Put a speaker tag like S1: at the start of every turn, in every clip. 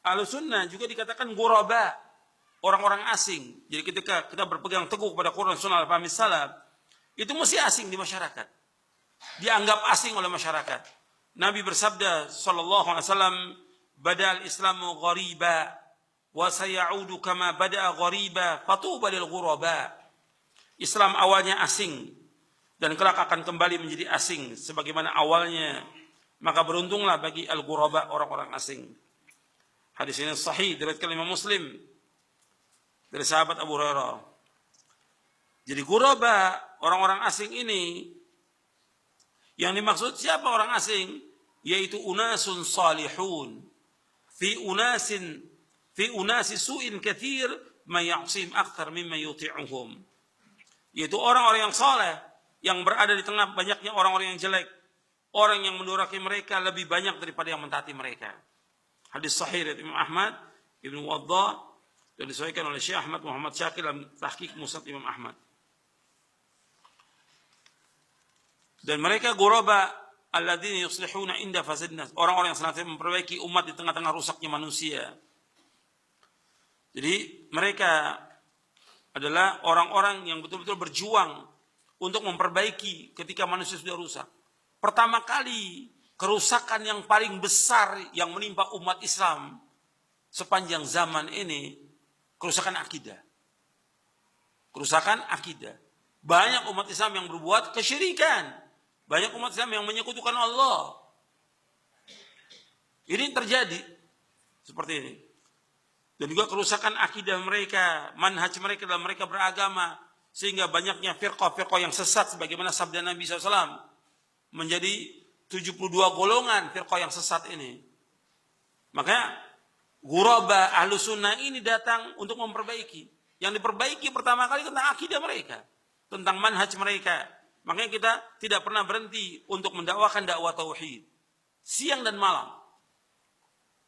S1: Ahlussunnah juga dikatakan ghuraba, orang-orang asing. Jadi ketika kita berpegang teguh kepada Quran Sunnah al-Fahmi Salaf, itu mesti asing di masyarakat. Dianggap asing oleh masyarakat. Nabi bersabda sallallahu alaihi wasallam, "Bada'al Islamu ghariba wa sayaudu kama bada'a ghariba, fatuba lil ghuraba." Islam awalnya asing dan kelak akan kembali menjadi asing sebagaimana awalnya. Maka beruntunglah bagi al-ghuraba, orang-orang asing. Hadis ini sahih diriwayatkan Imam Muslim dari sahabat Abu Hurairah. Jadi ghuraba, orang-orang asing ini, yang dimaksud siapa orang asing? Yaitu unasun salihun fi unasi su'in kathir ma ya'sim akthar mimma yuti'uhum. Yaitu orang-orang yang saleh yang berada di tengah banyaknya orang-orang yang jelek. Orang yang mendurhaki mereka lebih banyak daripada yang mentaati mereka. Hadis sahih dari Imam Ahmad, Ibnu Waddah, dan disahihkan oleh Syekh Ahmad Muhammad Syakir dalam Tahqiq Musnad Imam Ahmad. Dan mereka ghuraba alladzina yuslihuna inda fasadin nas, orang-orang yang senantiasa memperbaiki umat di tengah-tengah rusaknya manusia. Jadi mereka adalah orang-orang yang betul-betul berjuang untuk memperbaiki ketika manusia sudah rusak. Pertama kali kerusakan yang paling besar yang menimpa umat Islam sepanjang zaman ini, kerusakan akidah. Kerusakan akidah. Banyak umat Islam yang berbuat kesyirikan. Banyak umat Islam yang menyekutukan Allah. Ini terjadi seperti ini. Dan juga kerusakan akidah mereka, manhaj mereka dalam mereka beragama, sehingga banyaknya firqah-firqah yang sesat sebagaimana sabda Nabi SAW, menjadi 72 golongan firqah yang sesat ini. Makanya ghuraba Ahlussunnah ini datang untuk memperbaiki. Yang diperbaiki pertama kali tentang akidah mereka, tentang manhaj mereka. Makanya kita tidak pernah berhenti untuk mendakwakan dakwah tauhid, siang dan malam.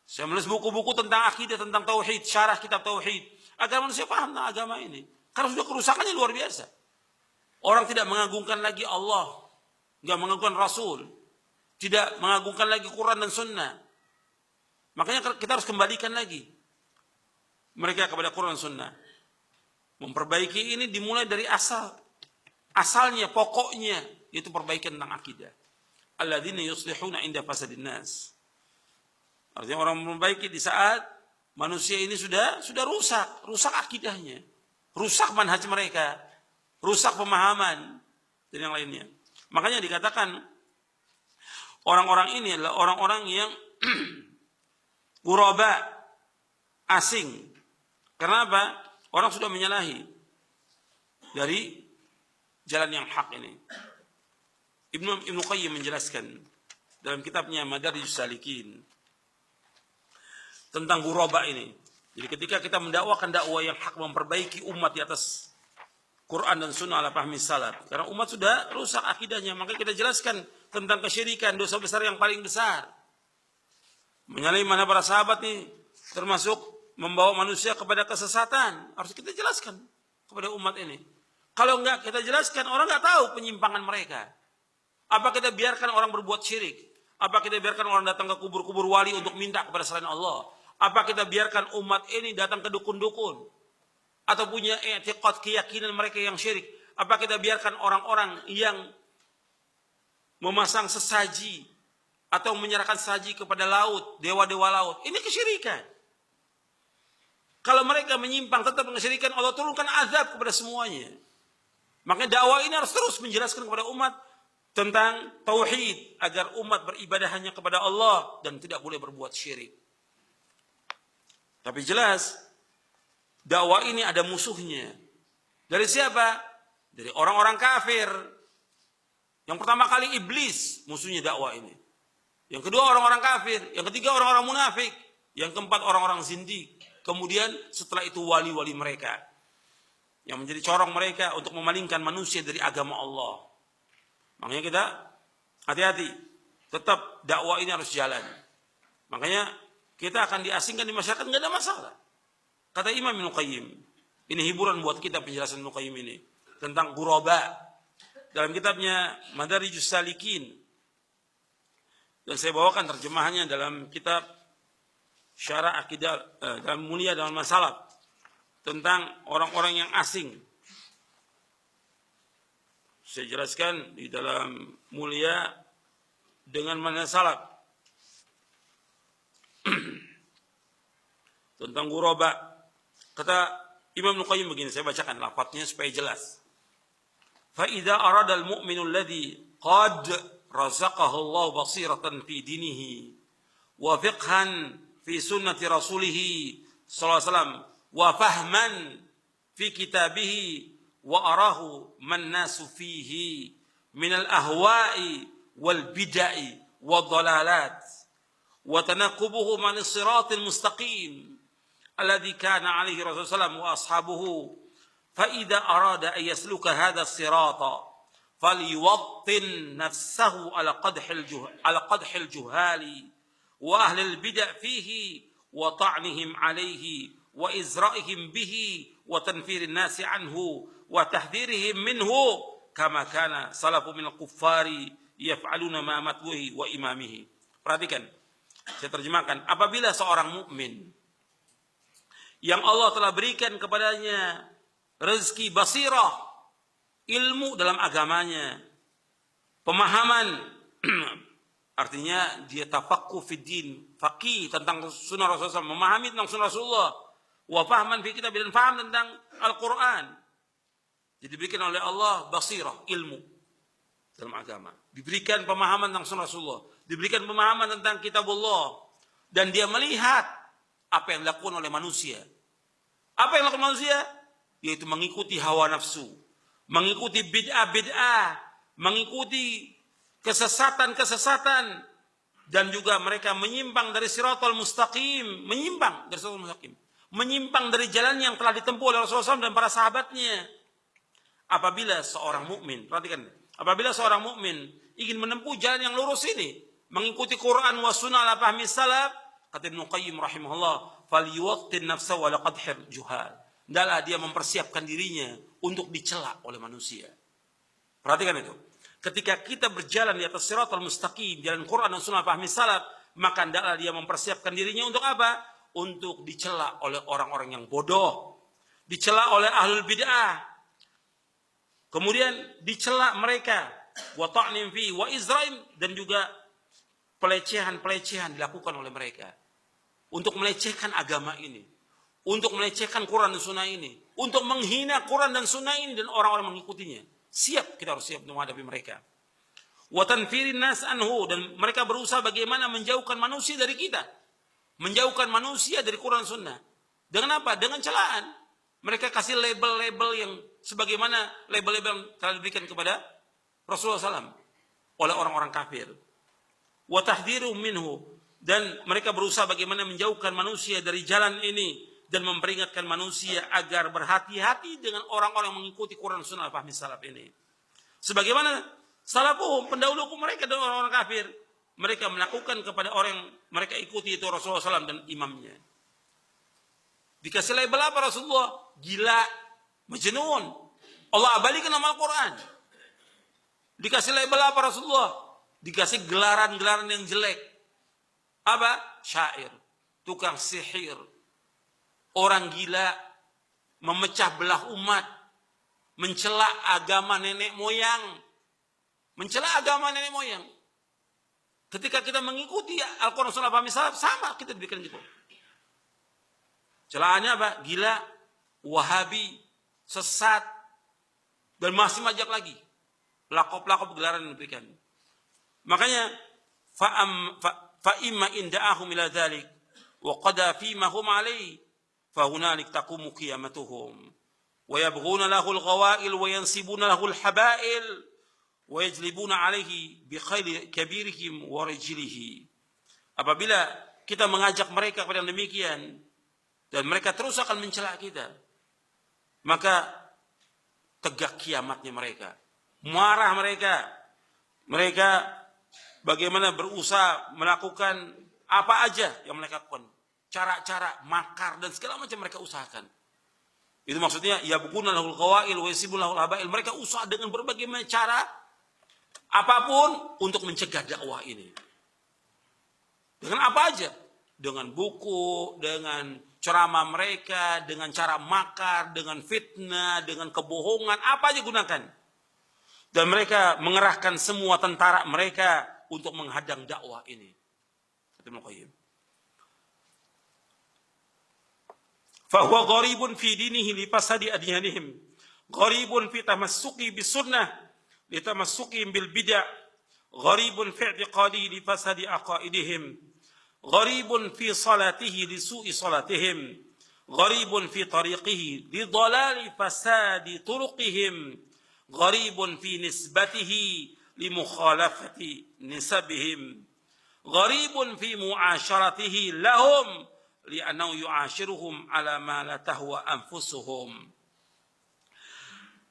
S1: Saya menulis buku-buku tentang akidah, tentang tauhid, syarah kitab tauhid, agar manusia paham tentang agama ini. Karena sudah kerusakannya luar biasa. Orang tidak mengagungkan lagi Allah, nggak mengagungkan Rasul, tidak mengagungkan lagi Quran dan Sunnah. Makanya kita harus kembalikan lagi mereka kepada Quran dan Sunnah. Memperbaiki ini dimulai dari asalnya, pokoknya, yaitu perbaikan tentang akidah. Alladzina yuslihuna inda fasadin nas. Artinya orang memperbaiki di saat manusia ini sudah rusak akidahnya, rusak manhaj mereka, rusak pemahaman dan yang lainnya. Makanya dikatakan orang-orang ini adalah orang-orang yang ghuraba, asing. Karena apa? Orang sudah menyalahi dari jalan yang hak ini. Ibnu Qayyim menjelaskan dalam kitabnya Madarijus Salikin tentang ghuraba ini. Jadi ketika kita mendakwakan dakwah yang hak, memperbaiki umat di atas Quran dan Sunnah ala fahmi salaf, karena umat sudah rusak akidahnya, maka kita jelaskan tentang kesyirikan, dosa besar yang paling besar. Menyalahi mana para sahabat nih, termasuk membawa manusia kepada kesesatan. Harus kita jelaskan kepada umat ini. Kalau enggak kita jelaskan, orang enggak tahu penyimpangan mereka. Apa kita biarkan orang berbuat syirik? Apa kita biarkan orang datang ke kubur-kubur wali untuk minta kepada selain Allah? Apa kita biarkan umat ini datang ke dukun-dukun? Atau punya i'tiqad, keyakinan mereka yang syirik? Apa kita biarkan orang-orang yang memasang sesaji atau menyerahkan sesaji kepada laut, dewa-dewa laut? Ini kesyirikan. Kalau mereka menyimpang tetap mengesyirikan, Allah turunkan azab kepada semuanya. Makanya dakwah ini harus terus menjelaskan kepada umat tentang tauhid, agar umat beribadah hanya kepada Allah dan tidak boleh berbuat syirik. Tapi jelas dakwah ini ada musuhnya. Dari siapa? Dari orang-orang kafir. Yang pertama kali iblis musuhnya dakwah ini. Yang kedua orang-orang kafir, yang ketiga orang-orang munafik, yang keempat orang-orang zindik. Kemudian setelah itu wali-wali mereka yang menjadi corong mereka untuk memalingkan manusia dari agama Allah. Makanya kita hati-hati, tetap dakwah ini harus jalan. Makanya kita akan diasingkan di masyarakat, nggak ada masalah. Kata Imam Ibnu Qayyim, ini hiburan buat kita penjelasan Ibnu Qayyim ini tentang ghuraba dalam kitabnya Madarijus Salikin. Dan saya bawakan terjemahannya dalam kitab syarah akidah dalam mulia dalam masalah tentang orang-orang yang asing. Saya jelaskan di dalam mulia dengan mana salaf tentang ghuraba. Kata Imam Nuqayyim begini, saya bacakan lafadznya supaya jelas. Fa idza arada al-mu'minu alladhi qad razaqahu Allah basiratan fi dinihi wa fiqhan fi sunnati rasulih sallallahu alaihi wasallam wa fahman fi kitabihi wa arahu man nasu fihi min al-ahwa'i wal bid'i wad dalalat wa tanaqubuhu man as-siratil mustaqim alladhi kana alaihi rasulullah sallallahu alaihi wasallam wa ashabuhu fa idza arada an yasluka hadha as-sirata falyuwattin nafsahu ala qadhil juhali wa ahli al-bid'a fihi wa ta'nihim alaihi wa izra'ihim bihi wa tanfirin nasi anhu wa tahdhirihim minhu kama kana salafu min al-kuffari yaf'aluna ma matwihi wa imamihi. Perhatikan, saya terjemahkan. Apabila seorang mukmin yang Allah telah berikan kepadanya rezeki basirah, ilmu dalam agamanya, pemahaman, artinya dia tafaqquh fid din, faqih tentang sunnah Rasulullah, memahami tentang sunnah Rasulullah, wa fahman fi kitab, dan paham tentang Al-Quran. Jadi diberikan oleh Allah basirah, ilmu dalam agama. Diberikan pemahaman tentang sunnah Rasulullah, diberikan pemahaman tentang kitabullah, dan dia melihat apa yang dilakukan oleh manusia. Apa yang dilakukan manusia? Yaitu mengikuti hawa nafsu, mengikuti bid'ah-bid'ah, mengikuti kesesatan-kesesatan, dan juga mereka menyimpang dari siratal mustaqim, menyimpang dari siratal mustaqim, menyimpang dari jalan yang telah ditempuh oleh Rasulullah SAW dan para sahabatnya. Apabila seorang mukmin, perhatikan, apabila seorang mukmin ingin menempuh jalan yang lurus ini, mengikuti Quran wa sunnah ala fahmi salaf, kata Ibnu Qayyim rahimahullah, falyuwattin nafsahu ala qadhil juhal. Hendaklah dia mempersiapkan dirinya untuk dicela oleh manusia. Perhatikan itu. Ketika kita berjalan di atas siratal mustaqim, jalan Quran dan sunnah fahmi salaf, maka hendaklah dia mempersiapkan dirinya untuk apa? Untuk dicela oleh orang-orang yang bodoh, dicela oleh ahlul bid'ah, kemudian dicela mereka, wa ta'nim fi wa izraim, dan juga pelecehan-pelecehan dilakukan oleh mereka untuk melecehkan agama ini, untuk melecehkan Quran dan Sunnah ini, untuk menghina Quran dan Sunnah ini dan orang-orang mengikutinya. Siap, kita harus siap untuk menghadapi mereka. Wa tanfirin nas anhu, dan mereka berusaha bagaimana menjauhkan manusia dari kita, menjauhkan manusia dari Quran dan Sunnah. Dengan apa? Dengan celaan. Mereka kasih label-label yang sebagaimana label-label yang telah diberikan kepada Rasulullah SAW oleh orang-orang kafir. Wa tahdhiru minhu, dan mereka berusaha bagaimana menjauhkan manusia dari jalan ini dan memperingatkan manusia agar berhati-hati dengan orang-orang yang mengikuti Quran Sunnah fahmi salaf ini. Sebagaimana salafuhum, pendahulu mereka dan orang-orang kafir, mereka melakukan kepada orang yang mereka ikuti itu Rasulullah SAW dan imamnya. Dikasih label apa Rasulullah? Gila, majnun. Allah abadikan nama Al-Quran. Dikasih label apa Rasulullah? Dikasih gelaran-gelaran yang jelek. Apa? Syair, tukang sihir, orang gila, memecah belah umat, mencela agama nenek moyang, mencela agama nenek moyang. Ketika kita mengikuti Al-Quran Sunnah fahmi salaf, sama kita diberikan gitu. Celahannya apa? Gila, Wahabi, sesat, dan masih banyak lagi lakop-lakop gelaran yang diberikan. Makanya fa imma inda'ahum ila dzalik wa qada fima hum alayhi fa hunalik taqumu qiyamatuhum wa yabghuna lahu al-ghawail wa yansibuna lahu al-haba'il wa yajlibuna alayhi bi khayli kabirihim wa rijlihi. Apabila kita mengajak mereka kepada yang demikian dan mereka terus akan mencela kita, maka tegak kiamatnya mereka. Marah mereka. Mereka bagaimana berusaha melakukan apa aja yang mereka lakukan. Cara-cara, makar, dan segala macam mereka usahakan. Itu maksudnya, yabghuna lahul qawail wa yasibuna lahul habail. Mereka usaha dengan berbagai macam cara, apapun untuk mencegah dakwah ini. Dengan apa aja. dengan buku, dengan ceramah mereka, dengan cara makar, dengan fitnah, dengan kebohongan, apa aja gunakan. Dan mereka mengerahkan semua tentara mereka untuk menghadang dakwah ini. Ibnu Qayyim. Fahuwa gharibun fi dinihi li fasadi adyanihim. Gharibun fi tamassuki bis sunnah li tamassuki bil bid'ah. Gharibun fi i'tiqadihi li fasadi aqaidihim. Gharibun fi salatihi li su'i salatihim. Gharibun fi tariqihi li dhalali fasadi turuqihim. Gharibun fi nisbatihi li mukhalafati nisabihim. Gharibun fi mu'asyaratihi lahum li'annahu yu'ashiruhum ala ma la tahwa anfusuhum.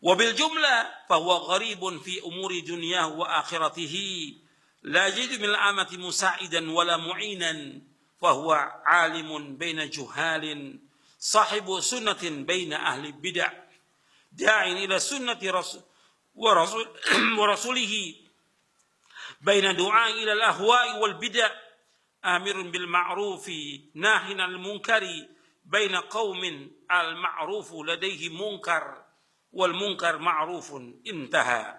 S1: Wa bil jumlah fahuwa gharibun fi umuri dunyahu wa akhiratihi la yajidu min al-amati musa'idan wala mu'inan fahuwa 'alimun baina juhalin sahibu sunnatin baina ahli bid'ah da'in ila sunnati rasul wa rasulihi baina du'a ila al-ahwa'i wal bid'ah amirun bil ma'rufi nahin al munkari baina qaumin al ma'rufu ladaihi munkar wal munkar ma'rufun intaha.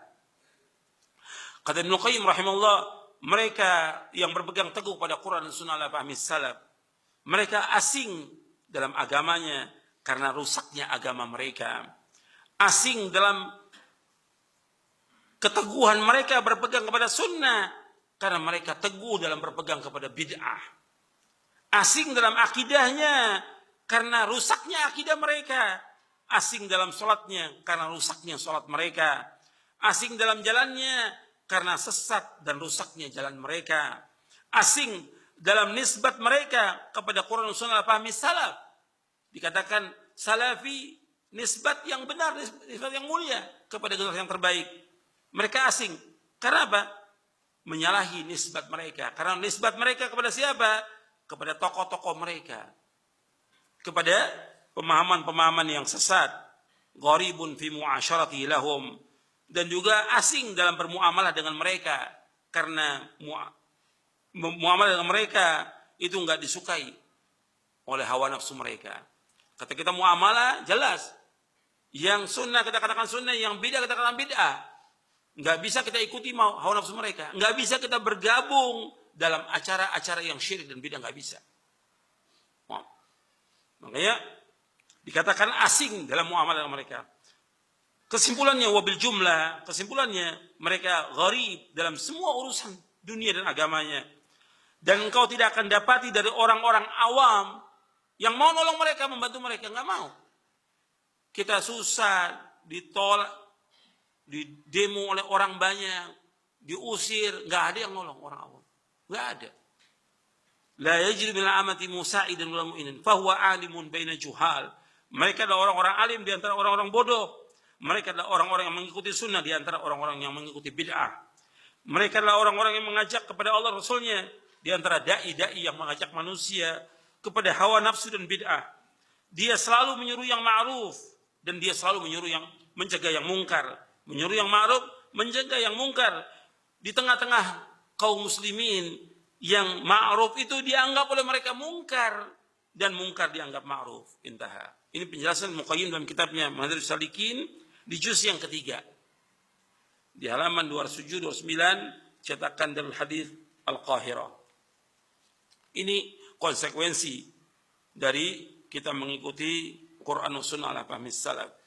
S1: Kata Ibnu Qayyim rahimahullah, mereka yang berpegang teguh pada Quran dan Sunnah ala fahmi salaf, mereka asing dalam agamanya karena rusaknya agama mereka, asing dalam keteguhan mereka berpegang kepada sunnah karena mereka teguh dalam berpegang kepada bid'ah. Asing dalam akidahnya karena rusaknya akidah mereka. Asing dalam sholatnya karena rusaknya sholat mereka. Asing dalam jalannya karena sesat dan rusaknya jalan mereka. Asing dalam nisbat mereka kepada Quran dan Sunnah fahmi salaf. Dikatakan salafi nisbat yang benar, nisbat yang mulia kepada generasi yang terbaik. Mereka asing. Karena apa? Menyalahi nisbat mereka. Karena nisbat mereka kepada siapa? Kepada tokoh-tokoh mereka. Kepada pemahaman-pemahaman yang sesat. Gharibun fi mu'asyarati lahum. Dan juga asing dalam bermuamalah dengan mereka. Karena muamalah dengan mereka itu enggak disukai oleh hawa nafsu mereka. Kata kita muamalah jelas. Yang sunnah kita katakan sunnah, yang bid'ah kita katakan bid'ah. Nggak bisa kita ikuti hawa nafsu mereka. Nggak bisa kita bergabung dalam acara-acara yang syirik dan bid'ah, nggak bisa. Makanya dikatakan asing dalam muamalah mereka. Kesimpulannya wabil jumlah, kesimpulannya mereka gharib dalam semua urusan dunia dan agamanya. Dan engkau tidak akan dapati dari orang-orang awam yang mau nolong mereka, membantu mereka, nggak mau. Kita susah, ditolak, di demo oleh orang banyak, diusir, nggak ada yang nolong orang awam, nggak ada. La yajidu min al-amati musa'idan wala mu'inan, fahuwa alimun baina juhal. Mereka adalah orang-orang alim di antara orang-orang bodoh. Mereka adalah orang-orang yang mengikuti sunnah di antara orang-orang yang mengikuti bid'ah. Mereka adalah orang-orang yang mengajak kepada Allah Rasulnya di antara dai-dai yang mengajak manusia kepada hawa nafsu dan bid'ah. Dia selalu menyuruh yang ma'ruf dan dia selalu menyuruh yang mencegah yang mungkar. Menyuruh yang ma'ruf, mencegah yang mungkar. Di tengah-tengah kaum muslimin, yang ma'ruf itu dianggap oleh mereka mungkar, dan mungkar dianggap ma'ruf. Intaha. Ini penjelasan Muqayyim dalam kitabnya Madarijus Salikin di juz yang ketiga. Di halaman 207-209 cetakan Darul Hadits Al-Qahirah. Ini konsekuensi dari kita mengikuti Quran dan Sunnah ala fahmi salaf.